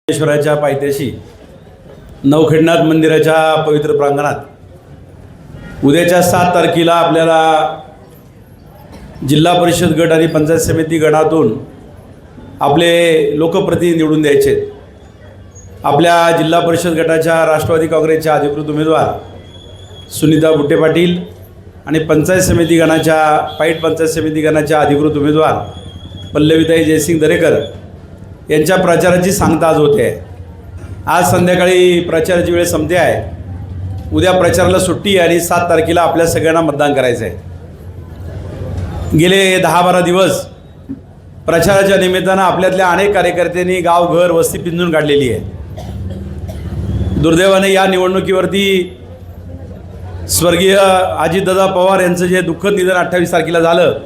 ईश्वराच्या पायथ्याशी नवखंडनाथ मंदिराच्या पवित्र प्रांगणात उद्याच्या 7 तारखेला आपल्याला जिल्हा परिषद गट आणि पंचायत समिती गणातून आपले लोकप्रतिनिधी निवडून द्यायचे। आपल्या जिल्हा परिषद गटाच्या राष्ट्रवादी काँग्रेसच्या अधिकृत उमेदवार सुनीता बुट्टे पाटील आणि पंचायत समिती गणाच्या पाईट पंचायत समिती गणाच्या अधिकृत उमेदवार पल्लवीताई जयसिंग दरेकर यांच्या प्रचाराची सांगता आज होते आहे। आज संध्याकाळी प्रचाराची वेळ संपते आहे। उद्या प्रचाराला सुट्टी आणि 7 तारखेला आपल्या सगळ्यांना मतदान करायचं आहे। गेले 10-12 दिवस प्रचाराच्या निमित्तानं आपल्यातल्या अनेक कार्यकर्त्यांनी गाव घर वस्ती पिंजून काढलेली आहे। दुर्दैवाने या निवडणुकीवरती स्वर्गीय अजितदादा पवार यांचं जे दुःखद निधन 28 तारखेला झालं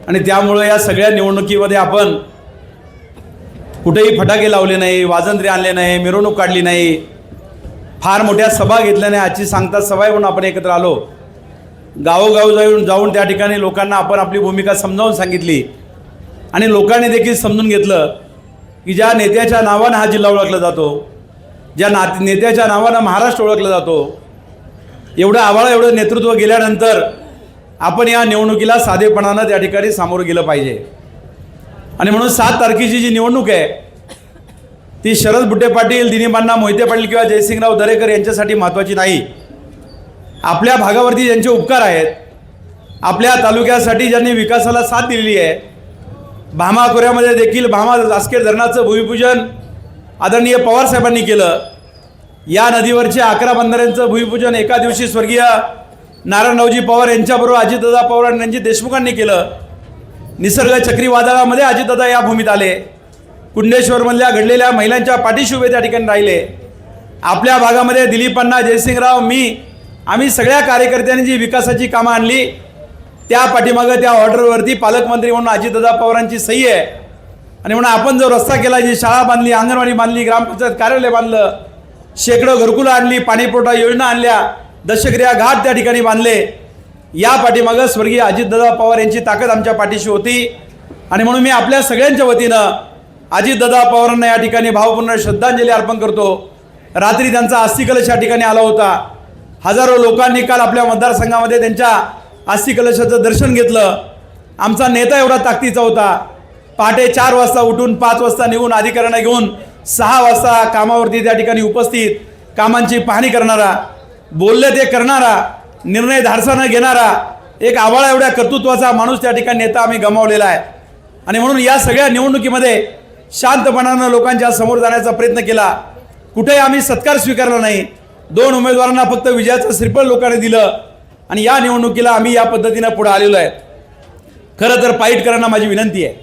आणि त्यामुळे या सगळ्या निवडणुकीमध्ये आपण कुठेही फटाके लावले नाही, वाजंत्री आणले नाही, मिरवणूक काढली नाही, फार मोठ्या सभा घेतल्या नाही। आजची सांगता सभा म्हणून आपण एकत्र आलो। गावोगाव जाऊन त्या ठिकाणी लोकांना आपण आपली भूमिका समजावून सांगितली आणि लोकांनी देखील समजून घेतलं की ज्या नेत्याच्या नावानं हा जिल्हा ओळखला जातो, ज्या नेत्याच्या नावानं महाराष्ट्र ओळखला जातो, एवढं आवाळं एवढं नेतृत्व गेल्यानंतर आपण या निवडणुकीला साधेपणानं त्या ठिकाणी सामोरं गेलं पाहिजे। आणि म्हणून 7 तारखेची जी निवडणूक आहे ती शरद बुट्टे पाटील, दिलीप अण्णा मोहिते पाटील किंवा जयसिंगराव दरेकर यांच्यासाठी महत्त्वाची नाही। आपल्या भागावरती ज्यांचे उपकार आहेत, आपल्या तालुक्यासाठी ज्यांनी विकासाला साथ दिलेली आहे, भामा खोऱ्यामध्ये देखील भामा जास्केर धरणाचं भूमिपूजन आदरणीय पवार साहेबांनी केलं। या नदीवरच्या 11 बंधाऱ्यांचं भूमिपूजन एका दिवशी स्वर्गीय नारायणरावजी पवार यांच्याबरोबर अजितदादा पवार यांची देशमुखांनी केलं। निसर्ग चक्रीवादळामध्ये अजितदादा या भूमीत आले, कुंडेश्वरमधल्या घडलेल्या महिलांच्या पाठीशी उभे त्या ठिकाणी राहिले। आपल्या भागामध्ये दिलीप अण्णा, जयसिंगराव, आम्ही सगळ्या कार्यकर्त्यांनी जी विकासाची कामं आणली त्या पाठीमागं त्या ऑर्डरवरती पालकमंत्री म्हणून अजितदादा पवारांची सही आहे। आणि म्हणून आपण जो रस्ता केला, जी शाळा बांधली, अंगणवाडी बांधली, ग्रामपंचायत कार्यालय बांधलं, शेकडो घरकुलं आणली, पाणीपुरवठा योजना आणल्या, दशक्रिया घाट त्या ठिकाणी बांधले, या पाठीमागं स्वर्गीय अजितदादा पवार यांची ताकद आमच्या पाठीशी होती। आणि म्हणून मी आपल्या सगळ्यांच्या वतीनं अजितदादा पवारांना या ठिकाणी भावपूर्ण श्रद्धांजली अर्पण करतो। रात्री त्यांचा अस्थिकलश या ठिकाणी आला होता। हजारो लोकांनी काल आपल्या मतदारसंघामध्ये त्यांच्या अस्थिकलशाचं दर्शन घेतलं। आमचा नेता एवढा ताकदीचा होता, पहाटे 4 वाजता उठून 5 वाजता निघून अधिकाऱ्यांना घेऊन 6 वाजता कामावरती त्या ठिकाणी उपस्थित, कामांची पाहणी करणारा, बोलले ते करणारा, निर्णय धाडसानं घेणारा, एक आवाळा एवढ्या कर्तृत्वाचा माणूस त्या ठिकाणी नेता आम्ही गमावलेला आहे। आणि म्हणून या सगळ्या निवडणुकीमध्ये शांतपणानं लोकांच्या समोर जाण्याचा प्रयत्न केला। कुठेही आम्ही सत्कार स्वीकारला नाही। 2 उमेदवारांना फक्त विजयाचं श्रीफळ लोकांनी दिलं आणि या निवडणुकीला आम्ही या पद्धतीनं पुढे आलेलो आहे। खरं तर पाईटकरांना माझी विनंती आहे,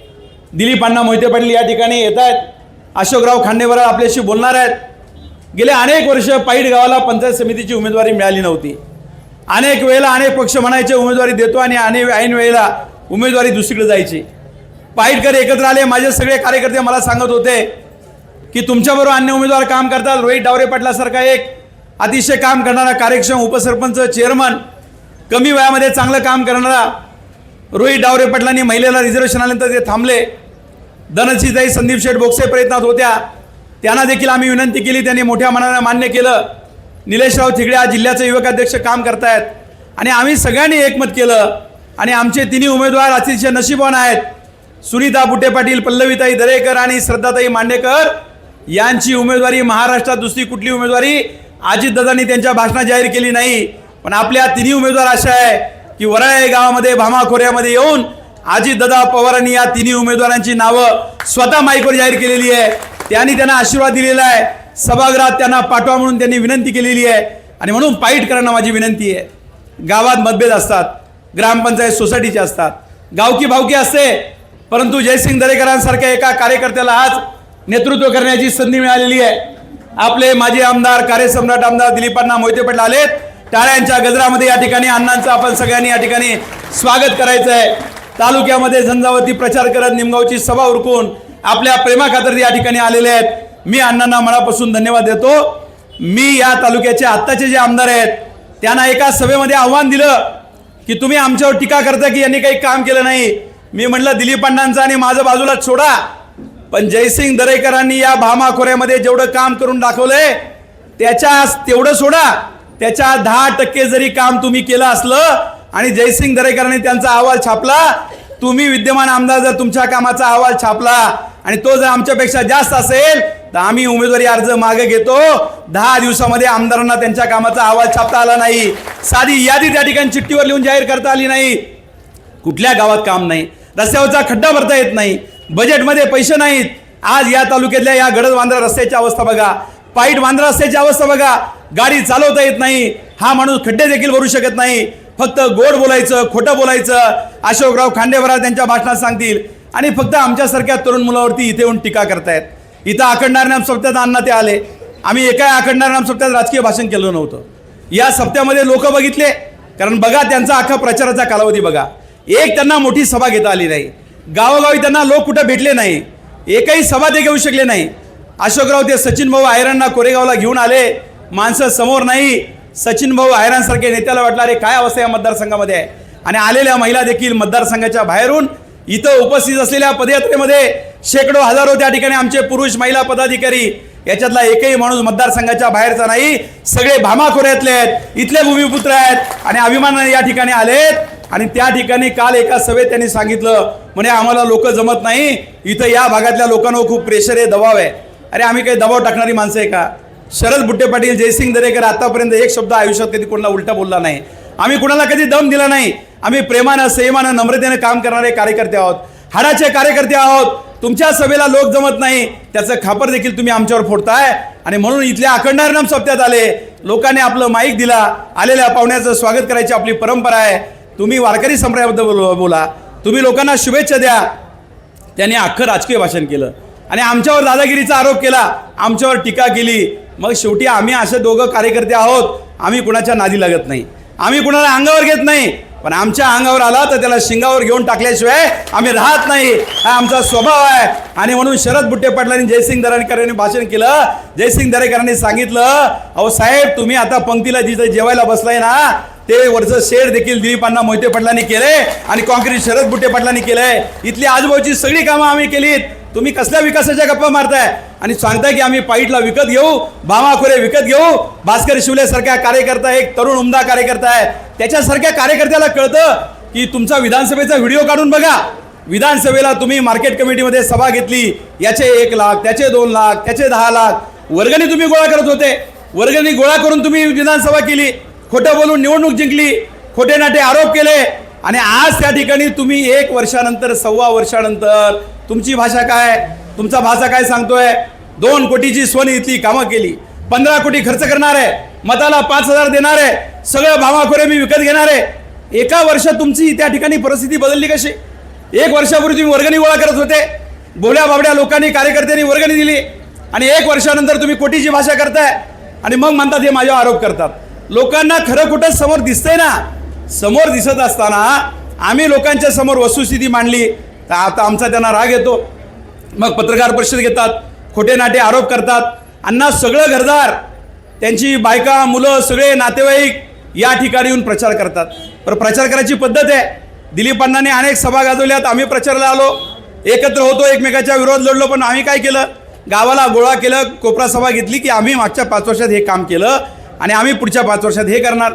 दिलीप अण्णा मोहिते पाटील या ठिकाणी येत आहेत, अशोकराव खांडेवर आपल्याशी बोलणार आहेत। गेले अनेक वर्ष पाईट गावाला पंचायत समितीची उमेदवारी मिळाली नव्हती। अनेक वेळेला अनेक पक्ष म्हणायचे उमेदवारी देतो आणि ऐन वेळेला उमेदवारी दुसरीकडे जायची। पाईटकर एकत्र आले। माझे सगळे कार्यकर्ते मला सांगत होते की तुमच्याबरोबर अन्य उमेदवार काम करतात। रोहित डावरे पाटलासारखा एक अतिशय काम करणारा, कार्यक्षम उपसरपंच, चेअरमन, कमी वयामध्ये चांगलं काम करणारा रोहित डावरे पाटलांनी महिलेला रिझर्वेशन आल्यानंतर ते थांबले। धनश्रीताई संदीप शेठ बोक्से प्रयत्नात होत्या, त्यांना देखील आम्ही विनंती केली, त्यांनी मोठ्या मनानं मान्य केलं। निलेशराव थिगडे आज जिल्ह्याचे युवक अध्यक्ष काम करतायत आणि आम्ही सगळ्यांनी एकमत केलं आणि आमचे 3 उमेदवार अतिशय नशीबवान आहेत। सुनीता बुट्टे पाटील, पल्लवीताई दरेकर आणि श्रद्धाताई मांडेकर यांची उमेदवारी महाराष्ट्रात दुसरी कुठली उमेदवारी अजितदादांनी त्यांच्या भाषणात जाहीर केली नाही, पण आपल्या 3 उमेदवार अशा आहे की वराळे गावामध्ये भामा खोऱ्यामध्ये येऊन अजितदादा पवारांनी या 3 उमेदवारांची नावं स्वतः माईकवर जाहीर केलेली आहे। त्यांनी त्यांना आशीर्वाद दिलेला आहे, सभागृहात त्यांना पाठवा म्हणून त्यांनी विनंती केलेली आहे। आणि म्हणून पाईटकरांना माझी विनंती आहे, गावात मतभेद असतात, ग्रामपंचायत सोसायटीचे असतात, गावकी भावकी असते, परंतु जयसिंग दरेकरांसारख्या एका कार्यकर्त्याला आज नेतृत्व करण्याची संधी मिळालेली आहे। आपले माजी आमदार, कार्यसम्राट आमदार दिलीप अण्णा मोहिते पाटील आलेत। टाळ्यांच्या गजरामध्ये या ठिकाणी अण्णांचं आपण सगळ्यांनी या ठिकाणी स्वागत करायचं आहे। तालुक्यामध्ये झंझावती प्रचार करत निमगावची सभा उरकून आपल्या प्रेमाखातर या ठिकाणी आलेले आहेत। मी अण्णांना मनापासून धन्यवाद देतो। मी या तालुक्याचे आत्ताचे जे आमदार आहेत त्यांना एका सभेमध्ये आव्हान दिलं की तुम्ही आमच्यावर टीका करता की यांनी काही काम केलं नाही। मी म्हटलं दिलीप अण्णांचं आणि माझं बाजूला सोडा, पण जयसिंग दरेकरांनी या भामा खोऱ्यामध्ये जेवढं काम करून दाखवलंय त्याच्या तेवढं सोडा, त्याच्या 10% जरी काम तुम्ही केलं असलं आणि जयसिंग दरेकरांनी त्यांचा अहवाल छापला, तुम्ही विद्यमान आमदार जर तुमच्या कामाचा अहवाल छापला आणि तो जर आमच्यापेक्षा जास्त असेल तर आम्ही उमेदवारी अर्ज मागे घेतो. 10 दिवसामध्ये आमदारांना त्यांच्या कामाचा अहवाल छापता आला नाही, साधी यादी त्या ठिकाणी चिठ्ठीवर लिहून जाहीर करता आली नाही, कुठल्या गावात काम नाही, रस्त्यावरचा खड्डा भरता येत नाही, बजेटमध्ये पैसे नाहीत. आज या तालुक्यातल्या या गडद वांद्रा रस्त्याची अवस्था बघा, पाईट वांद्रा रस्त्याची अवस्था बघा, गाडी चालवता येत नाही, हा माणूस खड्डे देखील भरू शकत नाही. फक्त गोड बोलायचं, खोटं बोलायचं, अशोकराव खांडेबरा त्यांच्या भाषणात सांगतील आणि फक्त आमच्यासारख्या तरुण मुलावरती इथे येऊन टीका करतायत. इथं अखंडार नाम सप्त्यात अण्णा ते आले, आम्ही एका अखंडार नाम सप्त्यात राजकीय भाषण केलं नव्हतं. या सप्त्यामध्ये लोक बघितले, कारण बघा त्यांचा अख्खा प्रचाराचा कालावधी बघा, एक त्यांना मोठी सभा घेता आली नाही, गावोगावी त्यांना लोक कुठं भेटले नाही, एकही सभा ते घेऊ शकले नाही. अशोकराव ते सचिन भाऊ आयरांना कोरेगावला घेऊन आले, माणसं समोर नाही. सचिन भाऊ आयरांसारखे नेत्याला वाटलं अरे काय अवस्था या मतदारसंघामध्ये आहे, आणि आलेल्या महिला देखील मतदारसंघाच्या बाहेरून इथं उपस्थित असलेल्या पदयात्रेमध्ये शेकडो हजारो त्या ठिकाणी आमचे पुरुष महिला पदाधिकारी, याच्यातला एकही माणूस मतदारसंघाच्या बाहेरचा नाही, सगळे भामा खोऱ्यातले आहेत, इथले भूमिपुत्र आहेत आणि अभिमानाने या ठिकाणी आलेत. आणि त्या ठिकाणी काल एका सभेत त्यांनी सांगितलं म्हणे आम्हाला लोक जमत नाही, इथं या भागातल्या लोकांवर खूप प्रेशर आहे, दबाव आहे. अरे आम्ही काही दबाव टाकणारी माणसं आहे का? शरद बुट्टे पाटील, जयसिंग दरेकर आतापर्यंत एक शब्द आयुष्यात कधी कोणाला उलटा बोलला नाही, आम्ही कुणाला कधी दम दिला नाही. आम्ही प्रेमानं, संयमानं, नम्रतेनं काम करणारे कार्यकर्ते आहोत, हाडाचे कार्यकर्ते आहोत. तुमच्या सभेला लोक जमत नाही त्याचं खापर देखील तुम्ही आमच्यावर फोडताय. आणि म्हणून इथल्या अखंडारनाम सप्त्यात आले, लोकांनी आपलं माईक दिला, आलेल्या पाहुण्याचं स्वागत करायची आपली परंपरा आहे. तुम्ही वारकरी संप्रदायाबद्दल बोला, तुम्ही लोकांना शुभेच्छा द्या. त्यांनी अख्खं राजकीय भाषण केलं आणि आमच्यावर दादागिरीचा आरोप केला, आमच्यावर टीका केली. मग शेवटी आम्ही असे दोघं कार्यकर्ते आहोत, आम्ही कुणाच्या नादी लागत नाही, आम्ही कुणाला अंगावर घेत नाही, पण आमच्या अंगावर आला तर त्याला शिंगावर घेऊन टाकल्याशिवाय आम्ही राहत नाही, हा आमचा स्वभाव आहे. आणि म्हणून शरद बुट्टे पाटलांनी जयसिंग दरेकरांनी भाषण केलं. जयसिंग दरेकरांनी सांगितलं अहो साहेब, तुम्ही आता पंक्तीला जिथे जेवायला बसलाय ना ते वरचं शेड देखील दिलीपांना मोहिते पाटलांनी केले आणि कॉन्क्रीट शरद बुट्टे पाटलांनी केलंय. इथली आजूबाजूची सगळी कामं आम्ही केलीत. तुम्ही कसल्या विकासाच्या गप्पा मारताय आणि सांगताय की आम्ही पाईटला विकत घेऊ, भामाखोरे विकत घेऊ. भास्कर शिवलेसारख्या कार्यकर्ता, एक तरुण उमदा कार्यकर्ता आहे, त्याच्यासारख्या कार्यकर्त्याला कळतं की तुमचा विधानसभेचा व्हिडिओ काढून बघा. विधानसभेला तुम्ही मार्केट कमिटीमध्ये सभा घेतली, याचे 1 लाख, त्याचे 2 लाख, त्याचे 10 लाख वर्गणी तुम्ही गोळा करत होते. वर्गणी गोळा करून तुम्ही विधानसभा केली, खोटं बोलून निवडणूक जिंकली, खोटे नाटे आरोप केले. आणि आज त्या ठिकाणी तुम्ही 1 वर्षानंतर, 1.25 वर्षानंतर तुमची भाषा काय, तुमचा भाषा काय सांगतोय? 2 कोटीची सोनी इथली कामं केली, 15 कोटी खर्च करणार आहे, मताला 5,000 देणार आहे, सगळं भामाखोरे मी विकत घेणार आहे. एका वर्षात तुमची त्या ठिकाणी परिस्थिती बदलली कशी? 1 वर्षापूर्वी तुम्ही वर्गणी गोळा करत होते, भोळ्या बाबड्या लोकांनी, कार्यकर्त्यांनी वर्गणी दिली आणि 1 वर्षानंतर तुम्ही कोटीची भाषा करताय आणि मग म्हणतात हे माझ्यावर आरोप करतात. लोकांना खरं कुठं समोर दिसतंय ना, समोर दिसत असताना आम्ही लोकांच्या समोर वस्तुस्थिती मांडली तर आता आमचा त्यांना राग येतो. मग पत्रकार परिषद घेतात, खोटे नाटे आरोप करतात. अण्णा सगळं घरदार, त्यांची बायका, मुलं, सगळे नातेवाईक या ठिकाणी येऊन प्रचार करतात. पण प्रचार करायची पद्धत आहे. दिलीप अण्णांनी अनेक सभा गाजवल्यात, आम्ही प्रचाराला आलो, एकत्र होतो, एकमेकाच्या विरोध लढलो. पण आम्ही काय केलं? गावाला गोळा केलं, कोपरा सभा घेतली की आम्ही मागच्या 5 वर्षात हे काम केलं आणि आम्ही पुढच्या 5 वर्षात हे करणार.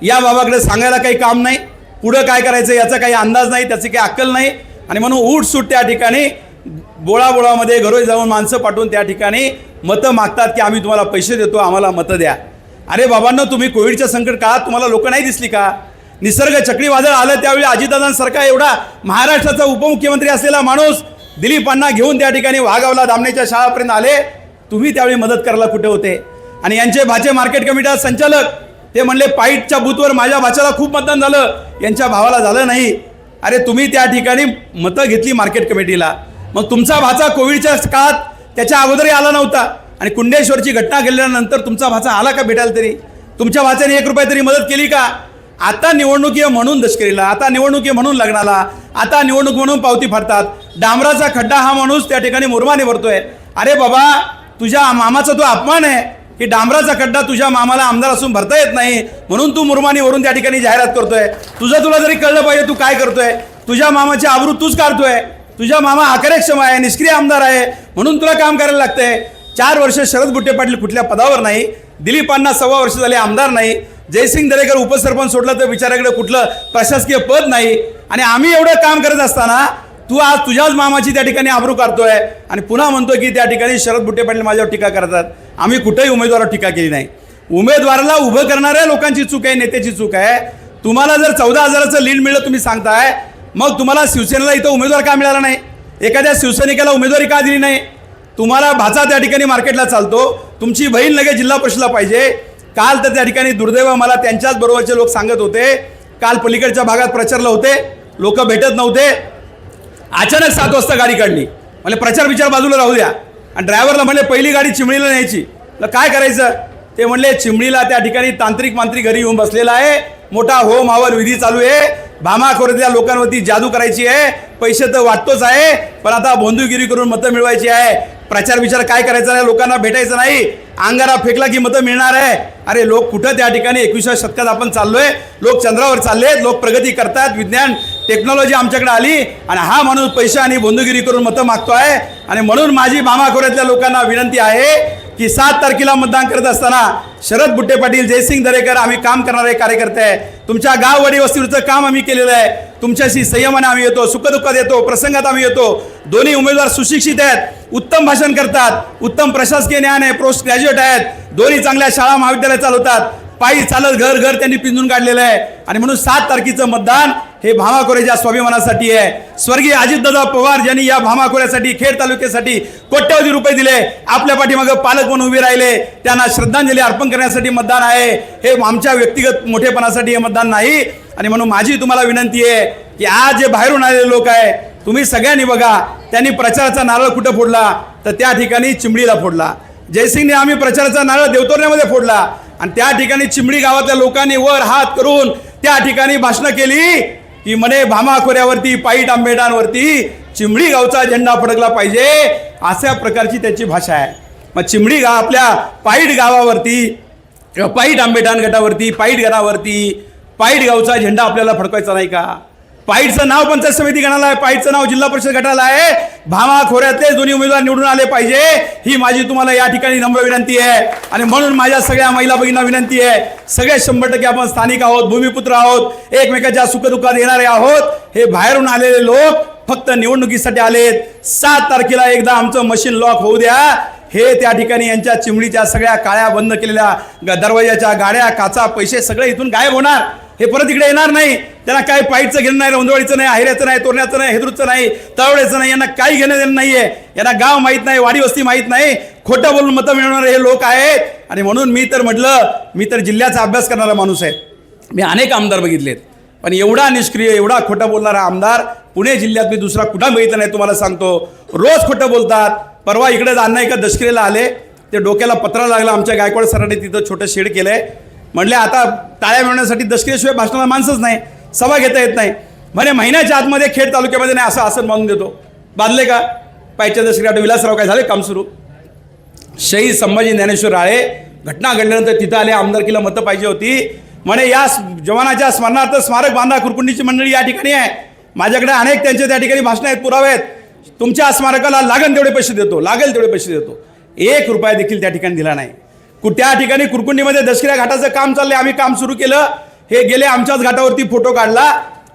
या बाबाकडे सांगायला काही काम नाही, पुढं काय करायचं याचा काही अंदाज नाही, त्याची काही अक्कल नाही. आणि म्हणून उठसूट त्या ठिकाणी बोळामध्ये घरोई जाऊन माणसं पाठवून त्या ठिकाणी मतं मागतात की आम्ही तुम्हाला पैसे देतो, आम्हाला मतं द्या. अरे बाबांनो, तुम्ही कोविडच्या संकट काळात तुम्हाला लोक नाही दिसली का? निसर्ग चक्रीवादळ आलं त्यावेळी अजितदादांसारखा एवढा महाराष्ट्राचा उपमुख्यमंत्री असलेला माणूस दिलीपांना घेऊन त्या ठिकाणी वाघावला धामणेच्या शाळापर्यंत आले, तुम्ही त्यावेळी मदत करायला कुठे होते? आणि यांचे भाचे मार्केट कमिटी संचालक ते म्हणले पाईटच्या बूथवर माझ्या भाच्याला खूप मतदान झालं, यांच्या भावाला झालं नाही. अरे तुम्ही त्या ठिकाणी मतं घेतली मार्केट कमिटीला, मग तुमचा भाचा कोविडच्या काळात त्याच्या अगोदरही आला नव्हता आणि कुंडेश्वरची घटना घडल्यानंतर तुमचा भाचा आला का भेटायला? तरी तुमच्या भाच्याने 1 रुपया तरी मदत केली का? आता निवडणुकी म्हणून दशकरीला, आता निवडणुकी म्हणून लग्नाला, आता निवडणूक म्हणून पावती फाडतात. डांबराचा खड्डा हा माणूस त्या ठिकाणी मुरमाने भरतोय. अरे बाबा, तुझ्या मामाचा तो अपमान आहे की डांबराचा खड्डा तुझ्या मामाला आमदार असून भरता येत नाही म्हणून तू मुरमानी वरून त्या ठिकाणी जाहिरात करतोय. तुला जरी कळलं पाहिजे तू काय करतोय, तुझ्या मामाची आबरू तूच काढतोय. तुझा मामा अकार्यक्षम आहे, निष्क्रिय आमदार आहे, म्हणून तुला काम करायला लागतंय. 4 वर्ष शरद बुट्टे पाटील कुठल्या पदावर नाही, दिलीपांना 1.25 वर्ष झाले आमदार नाही, जयसिंग दरेकर उपसरपंच सोडलं तर बिचाराकडे कुठलं प्रशासकीय पद नाही, आणि आम्ही एवढं काम करत असताना तू आज तुझ्याच मामाची त्या ठिकाणी आबरू काढतोय आणि पुन्हा म्हणतोय की त्या ठिकाणी शरद बुट्टे पाटील माझ्यावर टीका करतात. आम्ही कुठेही उमेदवारावर टीका केली नाही. उमेदवाराला उभं करणाऱ्या लोकांची चूक आहे, नेत्याची चूक आहे. तुम्हाला जर 14,000चं लीड मिळलं तुम्ही सांगताय, मग तुम्हाला शिवसेनेला इथं उमेदवार का मिळाला नाही? एखाद्या शिवसैनिकाला उमेदवारी का दिली नाही? तुम्हाला भाचा त्या ठिकाणी मार्केटला चालतो, तुमची बहीण लगेच जिल्हा परिषदला पाहिजे. काल तर त्या ठिकाणी दुर्दैव मला त्यांच्याच बरोबरचे लोक सांगत होते, काल पलीकडच्या भागात प्रचारला होते, लोक भेटत नव्हते, अचानक 7 वाजता गाडी काढली. म्हणजे प्रचार विचार बाजूला राहू द्या, आणि ड्रायव्हरला म्हणले पहिली गाडी चिमणीला न्यायची. काय करायचं? ते म्हणले चिमणीला त्या ठिकाणी तांत्रिक मांत्रिक घरी येऊन बसलेला आहे, मोठा होम हवन विधी चालू आहे, भामाखोऱ्यातल्या लोकांवरती जादू करायची आहे, पैसे तर वाटतोच आहे, पण आता बोंदूगिरी करून मतं मिळवायची आहे. प्रचार विचार काय करायचा नाही, लोकांना भेटायचं नाही, अंगारा फेकला की मतं मिळणार आहे. अरे लोक कुठं त्या ठिकाणी 21व्या शतकात आपण चाललोय, लोक चंद्रावर चाललेत, लोक प्रगती करतात, विज्ञान टेक्नॉलॉजी आमच्याकडे आली, आणि हा माणूस पैसे आणि बोंदूगिरी करून मतं मागतोय. आणि म्हणून माझी भामाखोऱ्यातल्या लोकांना विनंती आहे की 7 तारखेला मतदान करत असताना शरद बुट्टे पाटील, जयसिंग दरेकर आम्ही काम करणारे कार्यकर्ते आहे. तुमच्या गाववाडी वस्तीवरचं काम आम्ही केलेलं आहे. तुमच्याशी संयमाने आम्ही येतो, सुखदुःखात येतो, प्रसंगात आम्ही येतो. दोन्ही उमेदवार सुशिक्षित आहेत, उत्तम भाषण करतात, उत्तम प्रशासकीय ज्ञान आहे, पोस्ट ग्रॅज्युएट आहेत, दोन्ही चांगल्या शाळा महाविद्यालय चालवतात, पायी चालत घर घर त्यांनी पिंजून काढलेलं आहे. आणि म्हणून 7 तारखेचं मतदान हे भामाखोऱ्याच्या स्वाभिमानासाठी आहे. स्वर्गीय अजितदादा पवार ज्यांनी या भामाखोऱ्यासाठी, खेड तालुक्यासाठी कोट्यवधी रुपये दिले, आपल्या पाठीमागे पालक म्हणून उभे राहिले, त्यांना श्रद्धांजली अर्पण करण्यासाठी मतदान आहे. हे आमच्या व्यक्तिगत मोठेपणासाठी हे मतदान नाही. आणि म्हणून माझी तुम्हाला विनंती आहे की आज जे बाहेरून आलेले लोक आहे, तुम्ही सगळ्यांनी बघा, त्यांनी प्रचाराचा नारळ कुठं फोडला तर त्या ठिकाणी चिमडीला फोडला. जयसिंगने आम्ही प्रचाराचा नारळ देवतोरण्यामध्ये फोडला, आणि त्या ठिकाणी चिमडी गावातल्या लोकांनी वर हात करून त्या ठिकाणी भाषणं केली की म्हणे भामाखोऱ्यावरती, पाईट आंबेडांवरती चिमडी गावचा झेंडा फडकला पाहिजे, अशा प्रकारची त्याची भाषा आहे. मग चिमडी गाव आपल्या पाईट गावावरती, पाईट आंबेडान गटावरती, पाईट गणावरती पाईट गावचा झेंडा आपल्याला फडकवायचा नाही का? पाईटचं नाव पंचायत समिती गणाला आहे, पाईटचं नाव जिल्हा परिषद गटाला आहे. भामाखोऱ्यातले दोन्ही उमेदवार निवडून आले पाहिजे, ही माझी तुम्हाला या ठिकाणी नम्र विनंती आहे. आणि म्हणून माझ्या सगळ्या महिला भगिनींना विनंती आहे, सगळे 100% आपण स्थानिक आहोत, भूमिपुत्र आहोत, एकमेकाच्या सुखदुःखात येणारे आहोत. हे बाहेरून आलेले लोक फक्त निवडणुकीसाठी आलेत. 7 तारखेला एकदा आमचं मशीन लॉक होऊ द्या. हे त्या ठिकाणी यांच्या चिमणीच्या सगळ्या काळ्या बंद केलेल्या दरवाजाच्या गाड्या, काचा, पैसे सगळे इथून गायब होणार. हे परत इकडे येणार नाही. त्यांना काही पाईटचं घेणं नाही, रोंदवाडीचं नाही, आहिऱ्याचं नाही, तोरण्याचं नाही, हेदरूचं नाही, तळवड्याचं नाही, यांना काही घेणं देणं नाहीये. यांना गाव माहीत नाही, वाडी वस्ती माहीत नाही, खोटं बोलून मतं मिळवणारे हे लोक आहेत. आणि म्हणून मी तर जिल्ह्याचा अभ्यास करणारा माणूस आहे. मी अनेक आमदार बघितलेत, पण एवढा निष्क्रिय, एवढा खोटं बोलणारा आमदार पुणे जिल्ह्यात मी दुसरा कुठं बघितला नाही. तुम्हाला सांगतो, रोज खोटं बोलतात. परवा इकडे अण्णा एका दशकरीला आले, ते डोक्याला पत्रा लागला. आमच्या गायकवाड सरांनी तिथं छोटं शेड केलंय. म्हणले आता टाळ्या मिळवण्यासाठी दशकरीशिवाय भाषणाला माणसंच नाही, सभा घेता येत नाही. म्हणे महिन्याच्या आतमध्ये खेड तालुक्यामध्ये नाही असं आसन बांधून देतो. बांधले का? पायच्या दशकरी आता विलासराव काय झाले काम सुरू. शहीद संभाजी ज्ञानेश्वर राळे घटना घडल्यानंतर तिथं आले, आमदारकीला मतं पाहिजे होती. म्हणे या जवानाच्या स्मरणार्थ स्मारक बांधा. कुरकुंडीची मंडळी या ठिकाणी आहे, माझ्याकडे अनेक त्यांचे त्या ठिकाणी भाषणं आहेत, पुरावे आहेत. तुमच्या स्मारकाला लागेल तेवढे पैसे देतो, लागेल तेवढे पैसे देतो. 1 रुपया देखील त्या ठिकाणी दिला नाही. त्या ठिकाणी कुरकुंडीमध्ये दशकऱ्या घाटाचं काम चाललंय, आम्ही काम सुरू केलं. हे गेले आमच्याच घाटावरती फोटो काढला,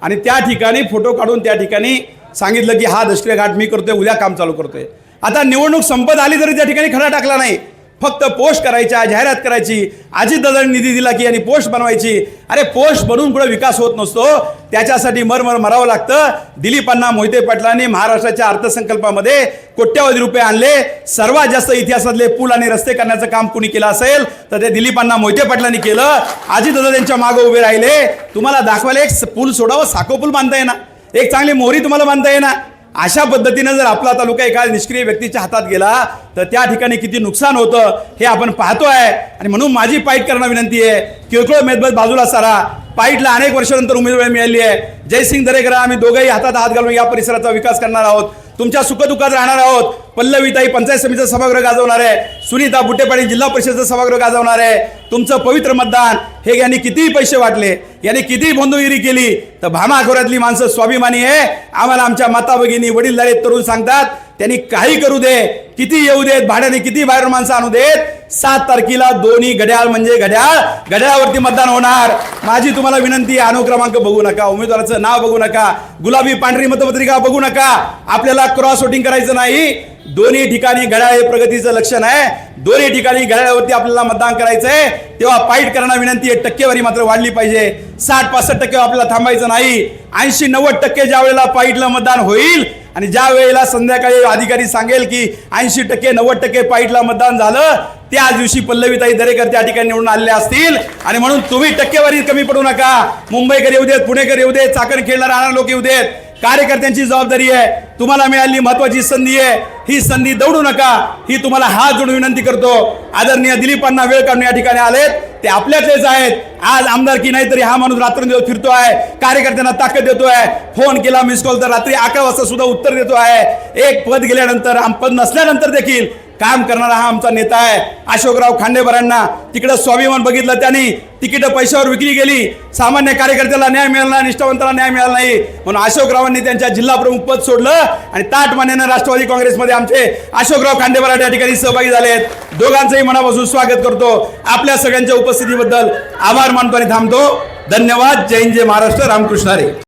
आणि त्या ठिकाणी फोटो काढून त्या ठिकाणी सांगितलं की हा दशकऱ्या घाट मी करतोय, उद्या काम चालू करतोय. आता निवडणूक संपत आली तरी त्या ठिकाणी खडा टाकला नाही. फक्त पोस्ट करायच्या, जाहिरात करायची. अजितदादांनी निधी दिला की यांनी पोस्ट बनवायची. अरे पोस्ट बनवून कुठं विकास होत नसतो, त्याच्यासाठी मरावं लागतं. दिलीपांना मोहिते पाटलांनी महाराष्ट्राच्या अर्थसंकल्पामध्ये कोट्यवधी रुपये आणले. सर्वात जास्त इतिहासातले पूल आणि रस्ते करण्याचं काम कुणी केलं असेल तर ते दिलीपांना मोहिते पाटलांनी केलं. अजितदादा त्यांच्या मागे उभे राहिले. तुम्हाला दाखवायला एक पूल सोडावं, साखो पूल बांधता येणार, एक चांगली मोहरी तुम्हाला बांधता येणार. अशा पद्धतीनं जर आपला तालुका एका निष्क्रिय व्यक्तीच्या हातात गेला तर त्या ठिकाणी किती नुकसान होतं हे आपण पाहतो आहे. आणि म्हणून माझी पाईट करणं विनंती आहे, किरकोळ मेदबत बाजूला सारा. पाईटला अनेक वर्षानंतर उमेदवारी मिळाली आहे. जयसिंग दरेकर आम्ही दोघंही हातात हात घालून या परिसराचा विकास करणार आहोत, तुमच्या सुखदुःखात राहणार आहोत. पल्लवीताई पंचायत समितीचं सभागृह गाजवणार आहे, सुनीता बुट्टे पाटील जिल्हा परिषदेचं सभागृह गाजवणार आहे, तुमचं पवित्र मतदान हे यांनी किती पैसे वाटले, यांनी किती बंधुगिरी केली, तर भामा खोऱ्यातली माणसं स्वाभिमानी आहे. आम्हाला आमच्या माता भगिनी वडीलधारे तरुण सांगतात त्यांनी काही करू दे, किती येऊ देत, भाड्याने किती बाहेर माणसं आणू देत, 7 तारखेला दोन्ही घड्याळ म्हणजे घड्याळावरती मतदान होणार. माझी तुम्हाला विनंती आहे, अनुक्रमांक बघू नका, उमेदवाराचं नाव बघू नका, गुलाबी पांढरी मतपत्रिका बघू नका. आपल्याला क्रॉस वोटिंग करायचं नाही. दोन्ही ठिकाणी घड्याळ हे प्रगतीचं लक्षण आहे. दोन्ही ठिकाणी घड्याळावरती आपल्याला मतदान करायचंय. तेव्हा पाईट करण्याची विनंती आहे, टक्केवारी मात्र वाढली पाहिजे. 60-65% आपल्याला थांबायचं नाही. 80-90% ज्या वेळेला पाईटला मतदान होईल आणि ज्या वेळेला संध्याकाळी अधिकारी सांगेल की 80% 90% पाईटला मतदान झालं, त्याच दिवशी पल्लवीताई दरेकर त्या ठिकाणी निवडून आलेले असतील. आणि म्हणून तुम्ही टक्केवारी कमी पडू नका. मुंबईकर येऊ देत, पुणेकर येऊ देत, चाकण खेळणारे लोक येऊ देत, कार्यकर्त्यांची जबाबदारी आहे. तुम्हाला मिळालेली महत्वाची संधी आहे, ही संधी दौडू नका. ही तुम्हाला हात जोडून विनंती करतो. आदरणीय दिलीपांना वेळ काढून या ठिकाणी आलेत, ते आपल्यातलेच आहेत. आज आमदारकी नाही तरी हा माणूस रात्रंदिवस फिरतो आहे, कार्यकर्त्यांना ताकद देतो आहे. फोन केला मिस कॉल तर रात्री 11 वाजता सुद्धा उत्तर देतो आहे. एक पद गेल्यानंतर, पद नसल्यानंतर देखील काम करणारा हा आमचा नेता आहे. अशोकराव खांडेकरांना तिकडे स्वाभिमान बघितलं, त्यांनी तिकीट पैशावर विक्री केली. सामान्य कार्यकर्त्याला न्याय मिळाला, निष्ठावंताला न्याय मिळाला नाही, म्हणून अशोकरावांनी त्यांच्या जिल्हा प्रमुख पद सोडलं आणि ताटमान्याने राष्ट्रवादी काँग्रेसमध्ये आमचे अशोकराव खांडेकर त्या ठिकाणी सहभागी झालेत. दोघांचंही मनापासून स्वागत करतो. आपल्या सगळ्यांच्या उपस्थितीबद्दल आभार मानतो आणि थांबतो. धन्यवाद. जय हिंद, जय महाराष्ट्र. रामकृष्ण हरी.